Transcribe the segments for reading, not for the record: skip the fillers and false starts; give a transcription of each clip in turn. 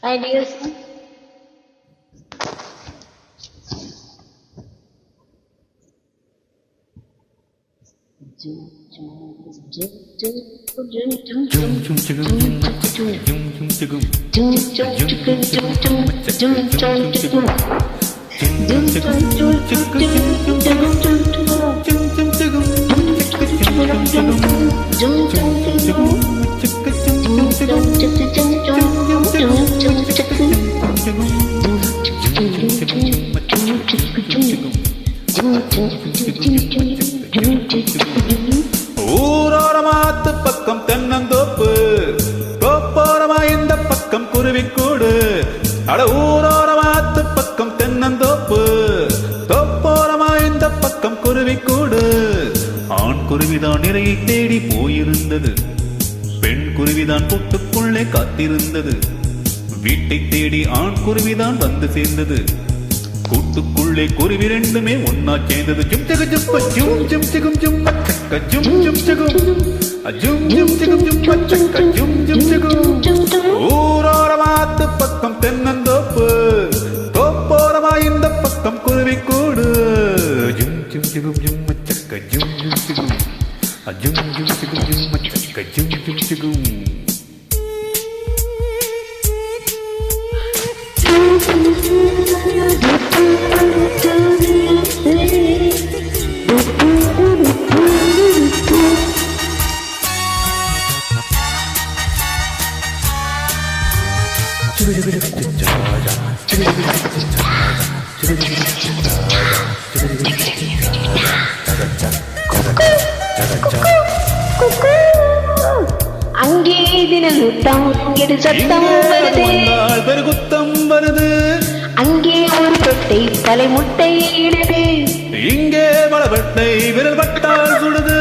Ideas. ஊரோரமாத்து பக்கம் தென்னந்தோப்பு, தோப்போரமா இந்த பக்கம் குருவிக்கூடு. அட ஊரோரமாத்து பக்கம் தென்னந்தோப்பு, தோப்போரமா இந்த பக்கம் குருவிக்கூடு. ஆண் குருவிதான் இரையை தேடி போயிருந்தது, பெண் குருவிதான் கூட்டுக்குள்ளே காத்திருந்தது. வீட்டை தேடி ஆண் குருவிதான் வந்து சேர்ந்தது, கூட்டுக்குள்ளே குருவி ரெண்டுமே ஒன்னா சேர்ந்தது. ஜும் ஜக ஜுப்ப ஜும் ஜும் ஜுகும் ஜும் மச்சக்க ஜும் ஜும் ஜுகும் ஜும் ஜும் ஜுகும் ஜும் மச்சக்க ஜும் ஜும் ஜுகும். ஊரோரமாத்து பக்கம் தென்னந்தோப்பு, தோப்போரமா இந்த பக்கம் குருவி கூடு. ஜும் ஜும் ஜுகும் ஜும் மச்சக்க ஜும் ஜும் ஜுகும் ஜும் ஜும் ஜுகும் ஜும் மச்சக்க ஜும் ஜும் ஜுகும். அங்கே தினமுத்தம் இங்கிட்டு சத்தம் வருது, பெருகுத்தம் வருது. அங்கே ஒரு தொட்டை தலை முட்டை இடுது, இங்கே வளவட்டை விரல் பட்டால் சுடுது.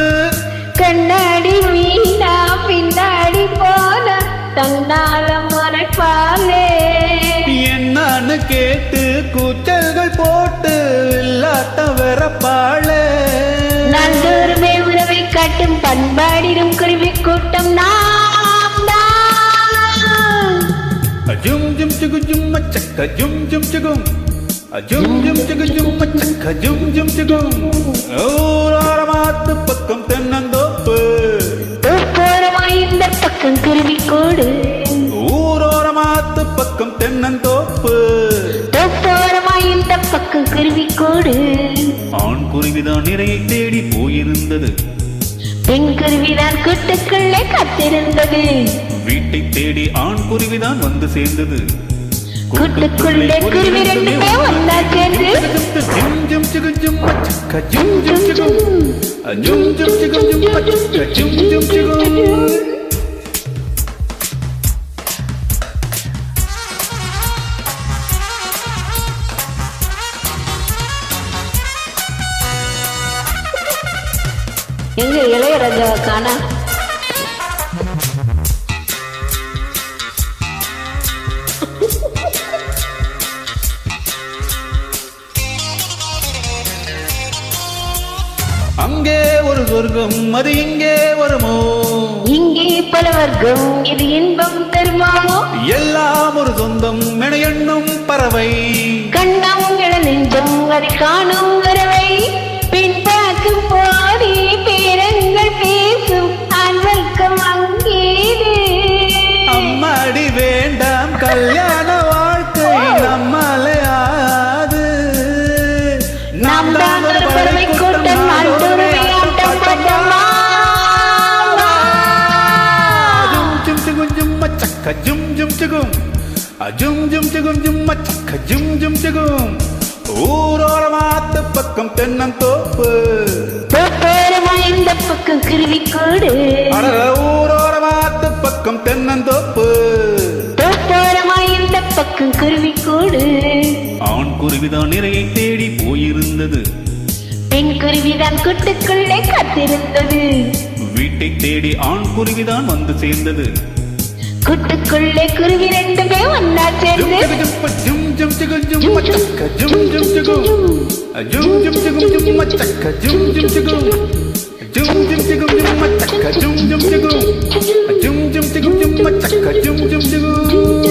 கண்ணாடி மீனா பின்னாடி போன தன்னால மறைப்பாலே, என்னன்னு கேட்டு கூச்சல்கள் போட்டு இல்லாட்டம் வரப்பாளே. நாள்தோறுமே உறவை காட்டும் பண்பாடிடும் குருவி கூட்டம் நாம் தான். ஜும் ஜும் ஜுகு ஜும் மச்சக்க ஜும் ஜும் ஜுகும் ஜும் ஜும் ஜுகு ஜும் மச்சக்க ஜும் ஜும் ஜுகும். ஊரோரமாத்து பக்கம் தென்னந்தோப்பு, தோப்போரமா இந்த பக்கம் குருவி கூடு. ஊரோரமாத்து பக்கம் தென்னந்தோப்பு, தோப்போரமா இந்த பக்கம் குருவி கூடு. ஆண் குருவிதான் இரையை தேடி போயிருந்தது, பெண் குருவிதான் கூட்டுக்குள்ளே காத்திருந்தது. வீட்டை தேடி ஆண் குருவிதான் வந்து சேர்ந்தது, கூட்டுக்குள்ளே குருவி ரெண்டுமே ஒன்னா சேர்ந்து ஜும் ஜும் ஜுகு ஜும் மச்சக்க ஜும் ஜும் ஜுகும் ஜும் ஜும் ஜுகும் ஜும் மச்சக்க ஜும் ஜும் ஜுகும். எங்க இளையராஜாவை காணா? அங்கே ஒரு சொர்க்கம் அது இங்கே வருமோ, இங்கே பல வர்க்கம் இது இன்பம் தருமோ. எல்லாம் ஒரு சொந்தம் என எண்ணும் பறவை, கண்ணம் இள நெஞ்சம் அதை காணும் வரவை. பின்பாக்கும் போதே பேரங்கள் பேசும் ஆண்வர்க்கம் அங்கேது. அம்மாடி வேண்டாம் கல்யாண வாழ்க்கை நம்மாலே ஆது. நாம் தான் ஒரு பறவை கூட்டம், நாள்தோறுமே ஆட்டம் பட்டமா. ஜும் ஜும் ஜுகும் ஜும் மச்சக்க ஜும் ஜும் ஜுகும் ஜும் ஜும் ஜுகும் ஜும் மச்சக்க ஜும் ஜும் ஜுகும். ஊரோரமாத்து பக்கம் தென்னந்தோப்பு, தோப்போரமா இந்த பக்கம் குருவி கூடு. ஊரோரமாத்து பக்கம் தென்னந்தோப்பு, தோப்போரமா இந்த பக்கம் குருவி கூடு. ஆண் குருவிதான் இரையை தேடி போயிருந்தது, பெண் குருவிதான் கூட்டுக்குள்ளே காத்திருந்தது. வீட்டை தேடி ஆண் குருவிதான் வந்து சேர்ந்தது, கூட்டுக்குள்ளே குருவி ரெண்டுமே ஒன்னா சேர்ந்து ஜும் ஜும் ஜுகும் ஜும் மச்சக்க ஜும் ஜும் ஜுகும் ஜும் ஜும் ஜுகும் ஜும் மச்சக்க ஜும் ஜும் ஜுகும் ஜும் ஜும் ஜுகும் ஜும் மச்சக்க ஜும் ஜும் ஜுகும் ஜும் ஜும் ஜுகும் ஜும் மச்சக்க ஜும் ஜும் ஜுகும்.